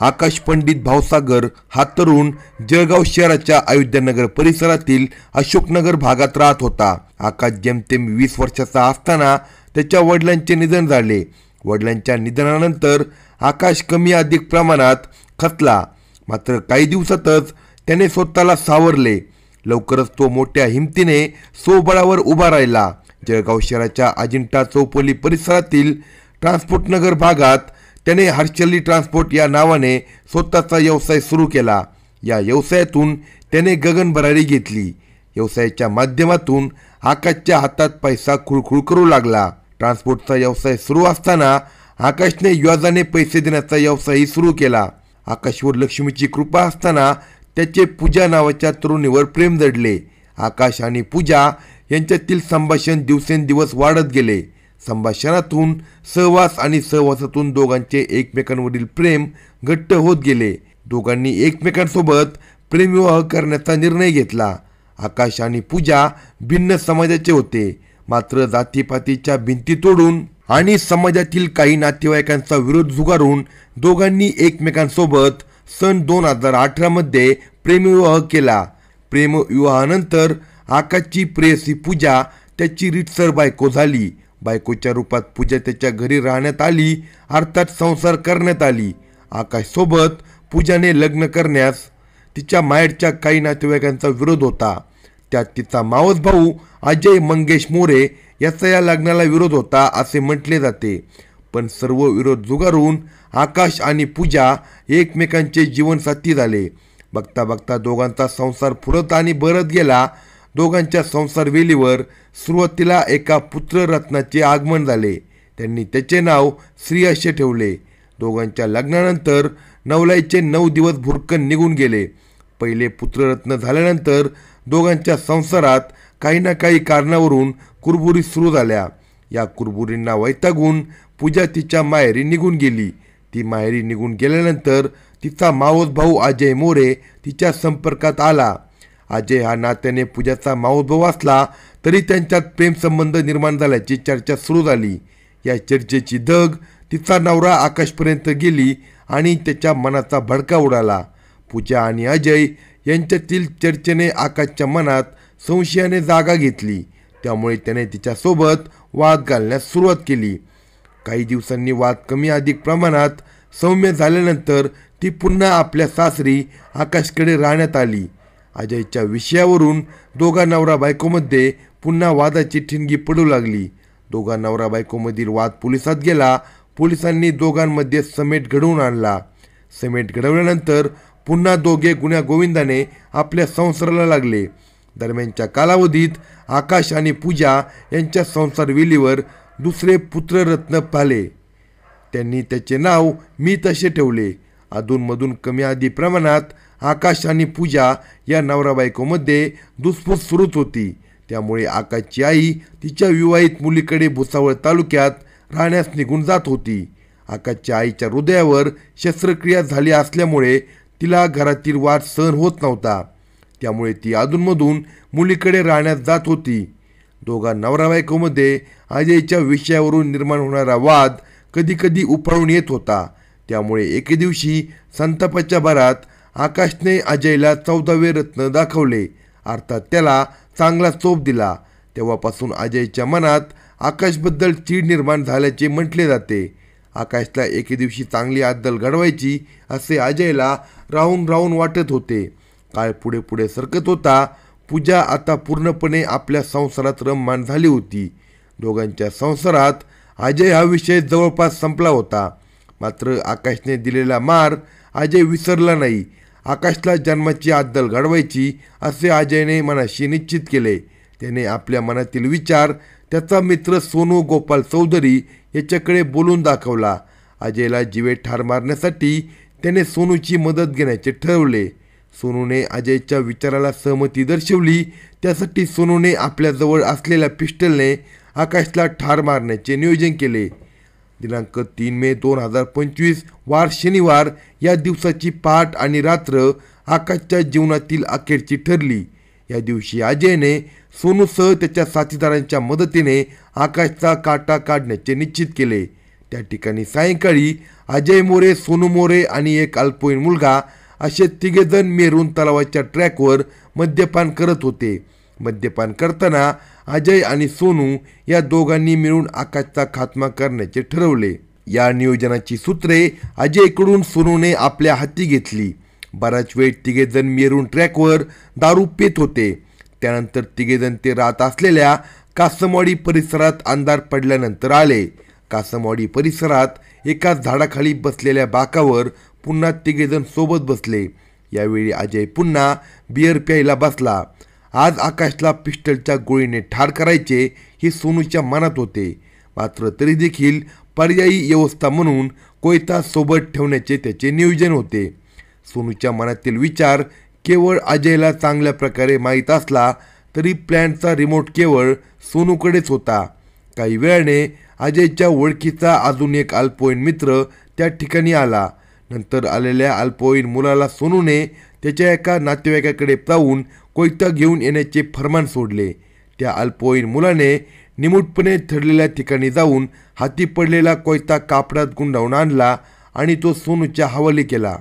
आकाश पंडित भावसागर हा तरुण जळगाव शहराच्या अयोध्यानगर परिसरातील अशोकनगर भागात राहत होता। आकाश जेमतेम 20 वर्षाचा असताना त्याच्या वडिलांचे निधन झाले। वडिलांच्या निधनानंतर आकाश कमी अधिक प्रमाणात खचला, मात्र काही दिवसातच त्याने स्वतःला सावरले। लवकरच तो मोठ्या हिमतीने स्वबळावर उभा राहिला। जळगाव शहराच्या अजिंठा चौफुली परिसरातील ट्रान्सपोर्ट नगर भागात त्याने हर्षल्ली ट्रान्सपोर्ट या नावाने स्वतःचा व्यवसाय सुरू केला। या व्यवसायातून त्याने गगनभरारी घेतली। व्यवसायाच्या माध्यमातून आकाशच्या हातात पैसा खुळखुळ करू लागला। ट्रान्सपोर्टचा व्यवसाय सुरू असताना आकाशने व्याजाने पैसे देण्याचा व्यवसायही सुरू केला। आकाशवर लक्ष्मीची कृपा असताना त्याचे पूजा नावाच्या तरुणीवर प्रेम जडले। आकाश आणि पूजा यांच्यातील संभाषण दिवसेंदिवस वाढत गेले। संभाषणातून सहवास आणि सहवासातून दोघांचे एकमेकांवरील प्रेम घट्ट होत गेले। दोघांनी एकमेकांसोबत प्रेमविवाह करण्याचा निर्णय घेतला। आकाश आणि पूजा भिन्न समाजाचे होते, मात्र जातीपातीच्या भिंती तोडून आणि समाजातील काही नातेवाईकांचा विरोध झुगारून दोघांनी एकमेकांसोबत सन 2018 मध्ये प्रेमविवाह केला। प्रेमविवाहानंतर आकाशची प्रेयसी पूजा त्याची रीतसर बायको झाली। बायकोच्या रूपात पूजा त्याच्या घरी राहण्यात आली, अर्थात संसार करण्यात आली। आकाशसोबत पूजाने लग्न करण्यास तिच्या माहेरच्या काही नातेवाईकांचा विरोध होता। त्यात तिचा मावस भाऊ अजय मंगेश मोरे याचा या लग्नाला विरोध होता असे म्हटले जाते। पण सर्व विरोध झुगारून आकाश आणि पूजा एकमेकांचे जीवनसाथी झाले। बघता बघता दोघांचा संसार फुलत आणि भरत गेला। दोघांच्या संसार वेलीवर सुरुवातीला एका पुत्ररत्नाचे आगमन झाले। त्यांनी त्याचे नाव श्री असे ठेवले। दोघांच्या लग्नानंतर नवलाईचे 9 दिवस भुरकन निघून गेले। पहिले पुत्ररत्न झाल्यानंतर दोघांच्या संसारात काही ना काही कारणावरून कुरबुरी सुरू झाल्या। या कुरबुरींना वैतागून पूजा तिच्या माहेरी निघून गेली। ती माहेरी निघून गेल्यानंतर तिचा मावस भाऊ अजय मोरे तिच्या संपर्कात आला। अजय हा नात्याने पूजाचा मावस भाऊ असला तरी त्यांच्यात प्रेमसंबंध निर्माण झाल्याची चर्चा सुरू झाली। या चर्चेची धग तिचा नवरा आकाशपर्यंत गेली आणि त्याच्या मनाचा भडका उडाला। पूजा आणि अजय यांच्यातील चर्चेने आकाशच्या मनात संशयाने जागा घेतली, त्यामुळे त्याने तिच्यासोबत वाद घालण्यास सुरुवात केली। काही दिवसांनी वाद कमी अधिक प्रमाणात सौम्य झाल्यानंतर ती पुन्हा आपल्या सासरी आकाशकडे राहण्यात आली। अजयच्या विषयावरून दोघा नवरा बायकोमध्ये पुन्हा वादाची ठिणगी पडू लागली। दोघा नवरा बायकोमधील वाद पोलिसात गेला। पोलिसांनी दोघांमध्ये समेट घडवून आणला। समेट घडवल्यानंतर पुन्हा दोघे गुण्यागोविंदाने आपल्या संसाराला लागले। दरम्यानच्या कालावधीत आकाश आणि पूजा यांच्या संसार वेलीवर दुसरे पुत्ररत्न पाले। त्यांनी त्याचे नाव मी तसे ठेवले। अधूनमधून कमी अधिक प्रमाणात आकाश आणि पूजा या नवरा बायकोमध्ये धुसफूस सुरूच होती। त्यामुळे आकाशची आई तिच्या विवाहित मुलीकडे भुसावळ तालुक्यात राहण्यास निघून जात होती। आकाशच्या आईच्या हृदयावर शस्त्रक्रिया झाली असल्यामुळे तिला घरातील वाद सहन होत नव्हता, त्यामुळे ती अधूनमधून मुलीकडे राहण्यास जात होती। दोघा नवरा बायकोमध्ये अजयच्या विषयावरून निर्माण होणारा वाद कधीकधी उफाळून येत होता। त्यामुळे एके दिवशी संतापाच्या भरात आकाशने अजयला 14वे रत्न दाखवले, अर्थात त्याला चांगला चोप दिला। तेव्हापासून अजयच्या मनात आकाशबद्दल चीड निर्माण झाल्याचे म्हटले जाते। आकाशला एके दिवशी चांगली अद्दल घडवायची असे अजयला राहून राहून वाटत होते। काळ पुढे पुढे सरकत होता। पूजा आता पूर्णपणे आपल्या संसारात रममाण झाली होती। दोघांच्या संसारात अजय हा विषय जवळपास संपला होता, मात्र आकाशने दिलेला मार अजय विसरला नाही। आकाशला जन्माची अद्दल घडवायची असे अजयने मनाशी निश्चित केले। त्याने आपल्या मनातील विचार त्याचा मित्र सोनू गोपाल चौधरी याच्याकडे बोलून दाखवला। अजयला जीवे ठार मारण्यासाठी त्याने सोनूची मदत घेण्याचे ठरवले। सोनूने अजयच्या विचाराला सहमती दर्शवली। त्यासाठी सोनूने आपल्याजवळ असलेल्या पिस्टलने आकाशला ठार मारण्याचे नियोजन केले। दिनांक 3 मे 2025 वार शनिवार या दिवसाची पहाट आणि रात्र आकाशच्या जीवनातील अखेरची ठरली। या दिवशी अजयने सोनूसह त्याच्या साथीदारांच्या मदतीने आकाशचा काटा काढण्याचे निश्चित केले। त्या ठिकाणी सायंकाळी अजय मोरे, सोनू मोरे आणि एक अल्पवयीन मुलगा असे तिघेजण मेरून तलावाच्या ट्रॅकवर मद्यपान करत होते. मद्यपान करताना अजय आणि सोनू या दोघांनी मिळून आकाशचा खात्मा करण्याचे ठरवले. या नियोजनाची सूत्रे अजयकडून सोनूने आपल्या हाती घेतली. बराच वेळ तिघेजण मेरून ट्रॅकवर दारू पित होते. त्यानंतर तिघेजण ते राहत असलेल्या कासमवाडी परिसरात अंधार पडल्यानंतर आले. कासमवाडी परिसरात एका झाडाखाली बसलेल्या बाकावर पुन्हा तिघेजण सोबत बसले. यावेळी अजय पुन्हा बियर प्यायला बसला. आज आकाशला पिस्टलच्या गोळीने ठार करायचे हे सोनूच्या मनात होते. मात्र तरी देखील पर्यायी व्यवस्था म्हणून कोयता सोबत ठेवण्याचे त्याचे नियोजन होते. सोनूच्या मनातील विचार केवळ अजयला चांगल्या प्रकारे माहीत असला तरी प्लॅनचा रिमोट केवळ सोनूकडेच होता. काही वेळाने अजयच्या ओळखीचा अजून एक अल्पवयीन मित्र त्या ठिकाणी आला. नंतर आलेल्या अल्पवयीन मुलाला सोनूने त्याच्या एका नातेवाईकाकडे जाऊन कोयता घेऊन येण्याचे फरमान सोडले. त्या अल्पवयीन मुलाने निमूटपणे ठरलेल्या ठिकाणी जाऊन हाती पडलेला कोयता कापडात गुंडाळून आणला आणि तो सोनूच्या हवाली केला.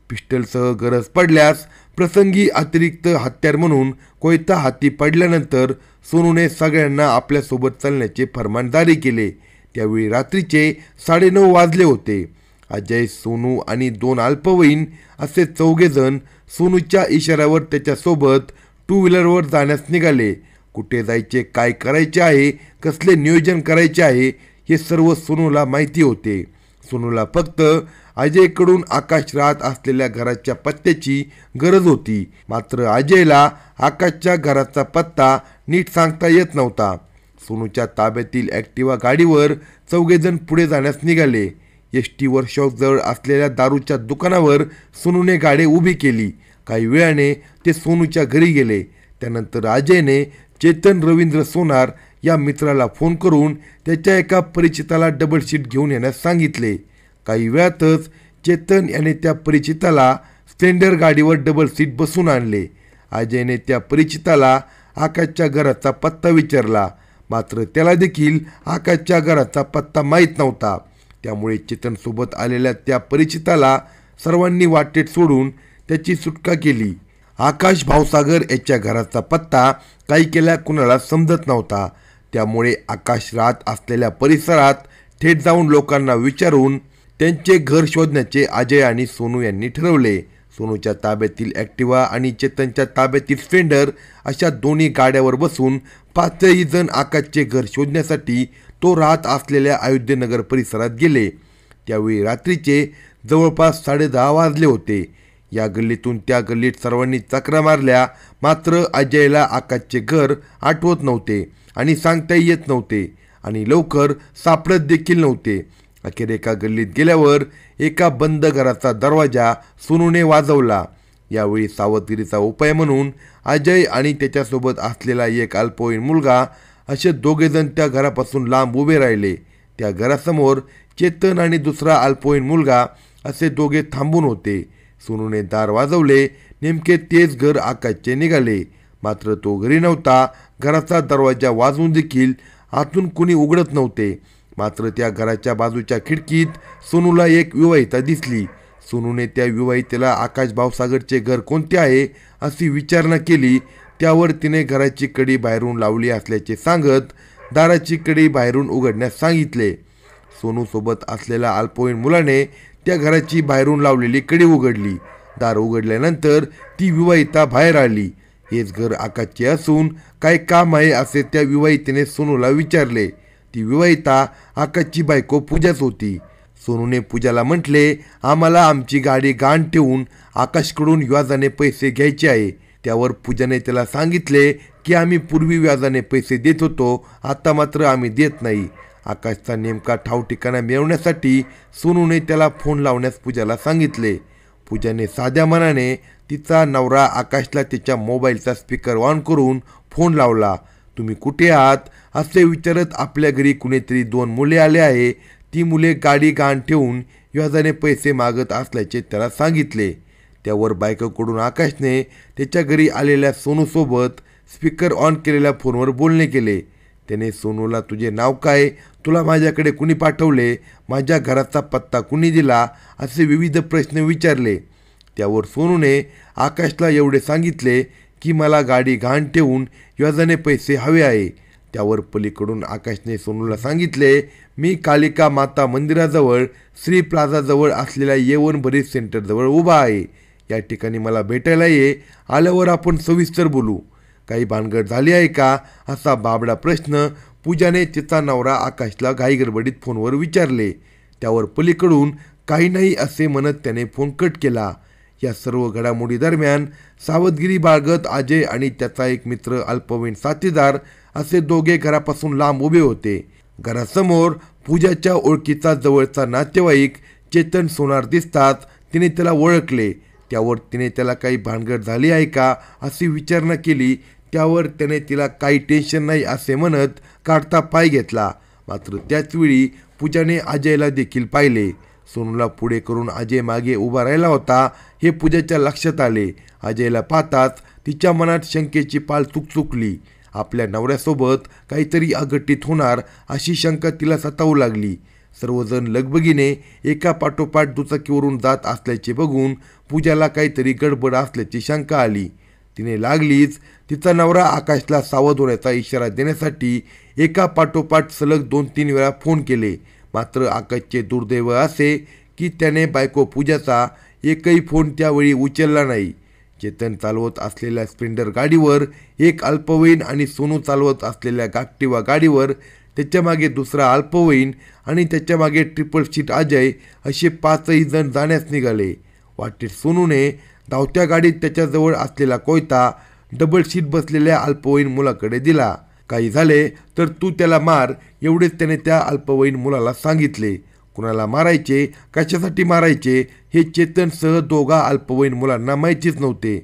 पिस्टलसह गरज पडल्यास प्रसंगी अतिरिक्त हत्यार म्हणून कोयता हाती पडल्यानंतर सोनूने सगळ्यांना आपल्यासोबत चालण्याचे फरमान जारी केले. त्यावेळी रात्रीचे 9:30 वाजले होते. अजय, सोनू आणि 2 अल्पवयीन असे चौघेजण सोनूच्या इशाऱ्यावर त्याच्यासोबत 2 व्हीलरवर जाण्यास निघाले. कुठे जायचे, काय करायचे आहे, कसले नियोजन करायचे आहे हे सर्व सोनूला माहिती होते. सोनूला फक्त अजयकडून आकाश राहत असलेल्या घराच्या पत्त्याची गरज होती. मात्र अजयला आकाशच्या घराचा पत्ता नीट सांगता येत नव्हता. सोनूच्या ताब्यातील ॲक्टिवा गाडीवर चौघेजण पुढे जाण्यास निघाले. एस.टी. वर्कशॉपजवळ असलेल्या दारूच्या दुकानावर सोनूने गाडी उभी केली. काही वेळाने ते सोनूच्या घरी गेले. त्यानंतर अजयने चेतन रवींद्र सोनार या मित्राला फोन करून त्याच्या एका परिचिताला डबल सीट घेऊन येण्यास सांगितले. काही वेळातच चेतन याने त्या परिचिताला स्प्लेंडर गाडीवर डबल सीट बसून आणले. अजयने त्या परिचिताला आकाशच्या घराचा पत्ता विचारला. मात्र त्याला देखील आकाशच्या घराचा पत्ता माहीत नव्हता. त्यामुळे चेतनसोबत आलेल्या त्या परिचिताला सर्वांनी वाटेत सोडून त्याची सुटका केली. आकाश भावसागर याच्या घराचा पत्ता काही केल्या कुणाला समजत नव्हता. त्यामुळे आकाश राहत असलेल्या परिसरात थेट जाऊन लोकांना विचारून त्यांचे घर शोधण्याचे अजय आणि सोनू यांनी ठरवले. सोनूच्या ताब्यातील ॲक्टिवा आणि चेतनच्या ताब्यातील स्प्लेंडर अशा दोन्ही गाड्यावर बसून 5ही जण आकाशचे घर शोधण्यासाठी तो राहत असलेल्या अयोध्येनगर परिसरात गेले. त्यावेळी रात्रीचे जवळपास 10:30 वाजले होते. या गल्लीतून त्या गल्लीत सर्वांनी चकरा मारल्या. मात्र अजयला आकाशचे घर आठवत नव्हते आणि सांगता येत नव्हते आणि लवकर सापडत देखील नव्हते. अखेर एका गल्लीत गेल्यावर एका बंद घराचा दरवाजा सोनूने वाजवला. यावेळी सावधगिरीचा उपाय म्हणून अजय आणि त्याच्यासोबत असलेला एक अल्पवयीन मुलगा असे दोघेजण त्या घरापासून लांब उभे राहिले. त्या घरासमोर चेतन आणि दुसरा अल्पवयीन मुलगा असे दोघे थांबून होते. सोनूने दार वाजवले. नेमके तेच घर आकाशचे निघाले. मात्र तो घरी नव्हता. घराचा दरवाजा वाजवून देखील आतून कुणी उघडत नव्हते. मात्र त्या घराच्या बाजूच्या खिडकीत सोनूला एक विवाहिता दिसली. सोनूने त्या विवाहितेला आकाश भावसागरचे घर कोणते आहे अशी विचारणा केली. त्यावर तिने घराची कडी बाहेरून लावली असल्याचे सांगत दाराची कडी बाहेरून उघडण्यास सांगितले. सोनूसोबत असलेल्या अल्पवयीन मुलाने त्या घराची बाहेरून लावलेली कडी उघडली. दार उघडल्यानंतर ती विवाहिता बाहेर आली. हेच घर आकाशचे असून काय काम आहे असे त्या विवाहितेने सोनूला विचारले. ती विवाहिता आकाशची बायको पूजाच होती. सोनूने पूजाला म्हटले, आम्हाला आमची गाडी गहाण ठेवून आकाशकडून व्याजाने पैसे घ्यायचे आहे. त्यावर पूजाने त्याला सांगितले की आम्ही पूर्वी व्याजाने पैसे देत होतो, आता मात्र आम्ही देत नाही. आकाशचा नेमका ठाव ठिकाणा मिळवण्यासाठी सोनूने त्याला फोन लावण्यास पूजाला सांगितले. पूजाने साध्या मनाने तिचा नवरा आकाशला त्याच्या मोबाईलचा स्पीकर ऑन करून फोन लावला. तुम्ही कुठे आहात असे विचारत आपल्या घरी कुणीतरी 2 मुले आले आहे. ती मुले गाडी गहाण ठेवून व्याजाने पैसे मागत असल्याचे त्याला सांगितले. त्यावर बायकोकडून आकाशने त्याच्या घरी आलेल्या सोनूसोबत स्पीकर ऑन केलेल्या फोनवर बोलणे केले. त्याने सोनूला तुझे नाव काय, तुला माझ्याकडे कुणी पाठवले, माझ्या घराचा पत्ता कुणी दिला असे विविध प्रश्न विचारले. त्यावर सोनूने आकाशला एवढे सांगितले की मला गाडी गहाण ठेवून व्याजाने पैसे हवे आहे. त्यावर पलीकडून आकाशने सोनूला सांगितले, मी कालिका माता मंदिराजवळ श्री प्लाझाजवळ असलेल्या A1 बरीज सेंटरजवळ उभा आहे. या ठिकाणी मला भेटायला ये, आल्यावर आपण सविस्तर बोलू. काही भानगड झाली आहे का असा बाबडा प्रश्न पूजाने तिचा नवरा आकाशला घाईगडबडीत फोनवर विचारले. त्यावर पलीकडून काही नाही असे म्हणत त्याने फोन कट केला. या सर्व घडामोडी दरम्यान सावधगिरी बाळगत अजय आणि त्याचा एक मित्र अल्पवयीन साथीदार असे दोघे घरापासून लांब उभे होते. घरासमोर पूजाच्या ओळखीचा जवळचा नातेवाईक चेतन सोनार दिसताच तिने त्याला ओळखले. त्यावर तिने त्याला काही भानगड झाली आहे का अशी विचारणा केली. त्यावर त्याने तिला काही टेन्शन नाही असे म्हणत काढता पाय घेतला. मात्र त्याचवेळी पूजाने अजयला देखील पाहिले. सोनूला पुढे करून अजय मागे उभा राहिला होता हे पूजाच्या लक्षात आले. अजयला पाहताच तिच्या मनात शंकेची पाल चुकचुकली. आपल्या नवऱ्यासोबत काहीतरी अघटित होणार अशी शंका तिला सतावू लागली. सर्वजण लगबगीने एका पाठोपाठ दुचाकीवरून जात असल्याचे बघून पूजाला काहीतरी गडबड असल्याची शंका आली. तिने लागलीच तिचा नवरा आकाशला सावध होण्याचा इशारा देण्यासाठी एका पाठोपाठ सलग 2-3 वेळा फोन केले. मात्र आकाशचे दुर्दैव असे की त्याने बायको पूजाचा एकही फोन त्यावेळी उचलला नाही. चेतन चालवत असलेल्या स्प्लेंडर गाडीवर एक अल्पवयीन आणि सोनू चालवत असलेल्या गाक्टिवा गाडीवर त्याच्या मागे दुसरा अल्पवयीन आणि त्याच्या मागे ट्रिपल सीट अजय असे 5ही जण जाण्यास निघाले. वाटेत सोनूने धावत्या गाडीत त्याच्याजवळ असलेला कोयता डबल सीट बसलेल्या अल्पवयीन मुलाकडे दिला. काही झाले तर तू त्याला मार एवढेच त्याने त्या अल्पवयीन मुलाला सांगितले. कुणाला मारायचे, कशासाठी मारायचे हे चेतनसह दोघा अल्पवयीन मुलांना माहितीच नव्हते.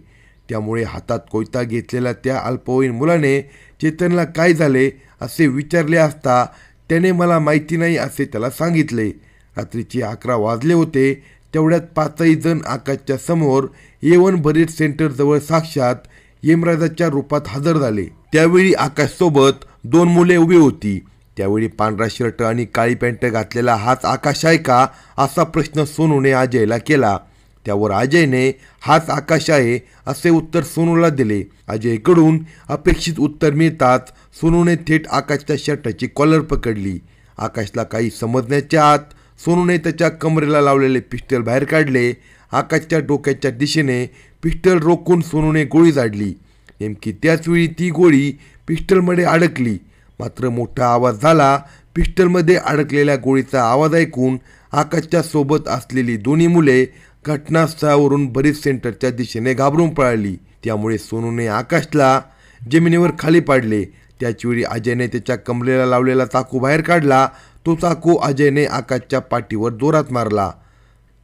त्यामुळे हातात कोयता घेतलेल्या त्या अल्पवयीन मुलाने चेतनला काय झाले असे विचारले असता त्याने मला माहिती नाही असे त्याला सांगितले. रात्रीचे 11 वाजले होते. तेवढ्यात 5ही जण आकाशच्या समोर A1 बरीज सेंटरजवळ साक्षात यमराजाच्या रूपात हजर झाले. त्यावेळी आकाशसोबत 2 मुले उभी होती. त्यावेळी पांढरा शर्ट आणि काळी पॅन्ट घातलेला हाच आकाश आहे का असा प्रश्न सोनूने अजयला केला. त्यावर अजयने हाच आकाश आहे असे उत्तर सोनूला दिले. अजयकडून अपेक्षित उत्तर मिळताच सोनूने थेट आकाशच्या शर्टाची कॉलर पकडली. आकाशला काही समजण्याच्या आत सोनूने त्याच्या कमरेला लावलेले पिस्टल बाहेर काढले. आकाशच्या डोक्याच्या दिशेने पिस्टल रोखून सोनूने गोळी झाडली. नेमकी त्याचवेळी ती गोळी पिस्टलमध्ये अडकली. मात्र मोठा आवाज झाला. पिस्टलमध्ये अडकलेल्या गोळीचा आवाज ऐकून आकाशच्या सोबत असलेली दोन्ही मुले घटनास्थळावरून बरीज सेंटरच्या दिशेने घाबरून पळाली. त्यामुळे सोनूने आकाशला जमिनीवर खाली पाडले. त्याचवेळी अजयने त्याच्या कमरेला लावलेला चाकू बाहेर काढला. तो चाकू अजयने आकाशच्या पाठीवर जोरात मारला.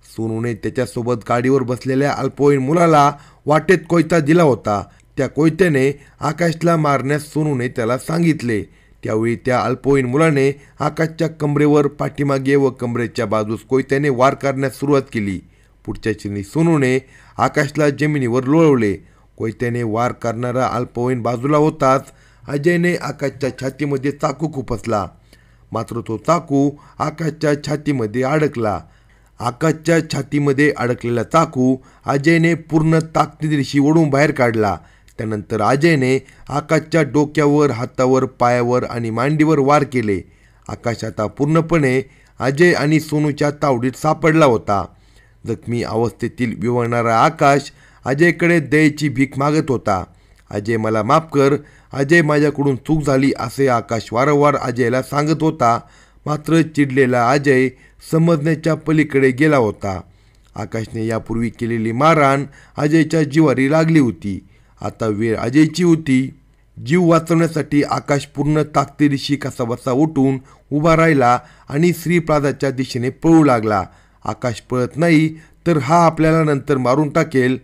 सोनूने त्याच्यासोबत गाडीवर बसलेल्या अल्पवयीन मुलाला वाटेत कोयता दिला होता. त्या कोयत्याने आकाशला मारण्यास सोनूने त्याला सांगितले. त्यावेळी त्या अल्पवयीन मुलाने आकाशच्या कमरेवर, पाठीमागे व कमरेच्या बाजूस कोयत्याने वार करण्यास सुरुवात केली. पुढच्या क्षणी सोनूने आकाशला जमिनीवर लोळवले. कोयत्याने वार करणारा अल्पवयीन बाजूला होताच अजयने आकाशच्या छातीमध्ये चाकू खुपसला. मात्र तो चाकू आकाशच्या छातीमध्ये अडकला. आकाशच्या छातीमध्ये अडकलेला चाकू अजयने पूर्ण ताकदीनिशी ओढून बाहेर काढला. त्यानंतर अजयने आकाशच्या डोक्यावर, हातावर, पायावर आणि मांडीवर वार केले. आकाश आता पूर्णपणे अजय आणि सोनूच्या तावडीत सापडला होता. जखमी अवस्थेतील विवळणारा आकाश अजयकडे दयेची भीक मागत होता. अजय मला माफ कर, अजय माझ्याकडून चूक झाली असे आकाश वारंवार अजयला सांगत होता. मात्र चिडलेला अजय समजण्याच्या पलीकडे गेला होता. आकाशने यापूर्वी केलेली मारहाण अजयच्या जिवारी लागली होती. आता वेळ अजयची होती. जीव वाचवण्यासाठी आकाश पूर्ण ताकदीनिशी कसाबसा उठून उभा राहिला आणि श्री प्लाझाच्या दिशेने पळू लागला. आकाश पळत नाही तर हा आपल्याला नंतर मारून टाकेल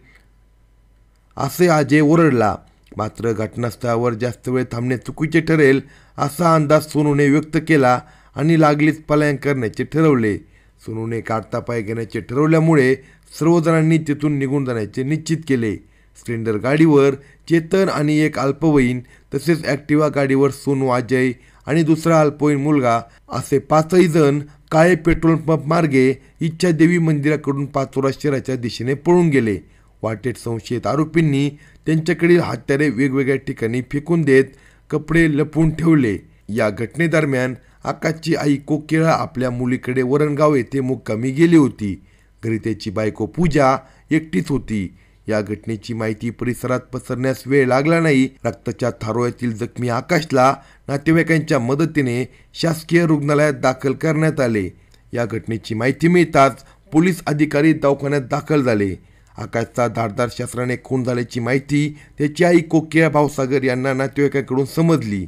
असे अजय ओरडला. मात्र घटनास्थळावर जास्त वेळ थांबणे चुकीचे ठरेल असा अंदाज सोनूने व्यक्त केला आणि लागलीच पलायन करण्याचे ठरवले. सोनूने काढता पाय घेण्याचे ठरवल्यामुळे सर्वजणांनी तिथून निघून जाण्याचे निश्चित केले. स्प्लेंडर गाडीवर चेतन आणि एक अल्पवयीन तसेच ॲक्टिवा गाडीवर सोनू अजय आणि दुसरा अल्पवयीन मुलगा असे 5 जण काळे पेट्रोल पंप मार्गे इच्छादेवी मंदिराकडून पाचोरा शहराच्या दिशेने पळून गेले. वाटेत संशयित आरोपींनी त्यांच्याकडील हत्यारे वेगवेगळ्या ठिकाणी फेकून देत कपडे लपवून ठेवले. या घटनेदरम्यान आकाशची आई कोकिळा आपल्या मुलीकडे वरणगाव येथे मुक्कामी गेली होती. घरी त्याची बायको पूजा एकटीच होती. या घटनेची माहिती परिसरात पसरण्यास वेळ लागला नाही. रक्ताच्या थारोळ्यातील जखमी आकाशला नातेवाईकांच्या मदतीने शासकीय रुग्णालयात दाखल करण्यात आले. या घटनेची माहिती मिळताच पोलीस अधिकारी दवाखान्यात दाखल झाले. आकाशचा धारदार शस्त्राने खून झाल्याची माहिती त्याची आई कोकिळा भावसागर यांना नातेवाईकांकडून समजली.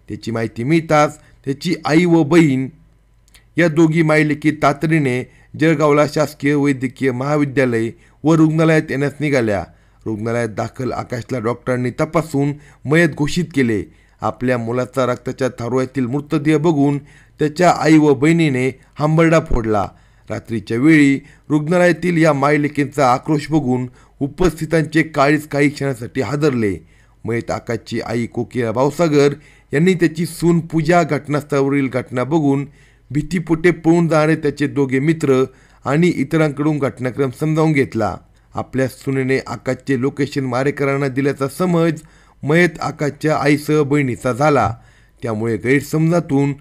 त्याची माहिती मिळताच त्याची आई व बहीण या दोघी मायलेकी तातडीने जळगावला शासकीय वैद्यकीय महाविद्यालय व रुग्णालयात येण्यास निघाल्या. रुग्णालयात दाखल आकाशला डॉक्टरांनी तपासून मयत घोषित केले. आपल्या मुलाचा रक्ताच्या थारोळ्यातील मृतदेह बघून त्याच्या आई व बहिणीने हंबरडा फोडला. रात्रीच्या वेळी रुग्णालयातील या मायलेकींचा आक्रोश बघून उपस्थितांचे काळीज काही क्षणासाठी हादरले. मयत आकाशची आई कोकिळा भावसागर यांनी त्याची सून पूजा घटनास्थळावरील घटना बघून भीतीपोटे पळून जाणारे त्याचे दोघे मित्र आणि इतरांकडून घटनाक्रम समजावून घेतला. आपल्या सुनेने आकाशचे लोकेशन मारेकरांना दिल्याचा समज मयत आकाशच्या आईसह बहिणीचा झाला. त्यामुळे गैरसमजातून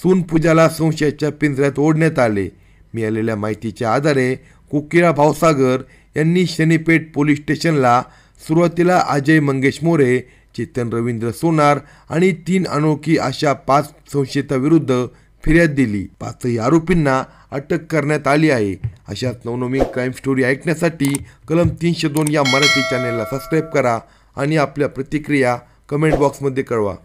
सून पूजाला संशयाच्या पिंजऱ्यात ओढण्यात आले. मिळालेल्या माहितीच्या आधारे कोकिळा भावसागर यांनी शनीपेठ पोलीस स्टेशनला सुरुवातीला अजय मंगेश मोरे, चेतन रवींद्र सोनार आणि 3 अनोळखी अशा 5 संशयितांविरुद्ध फिर्याद दिली. 5ही आरोपींना अटक करण्यात आली आहे. अशाच नवनवीन क्राईम स्टोरी ऐकण्यासाठी कलम 302 या मराठी चॅनेलला सबस्क्राईब करा आणि आपल्या प्रतिक्रिया कमेंट बॉक्समध्ये कळवा.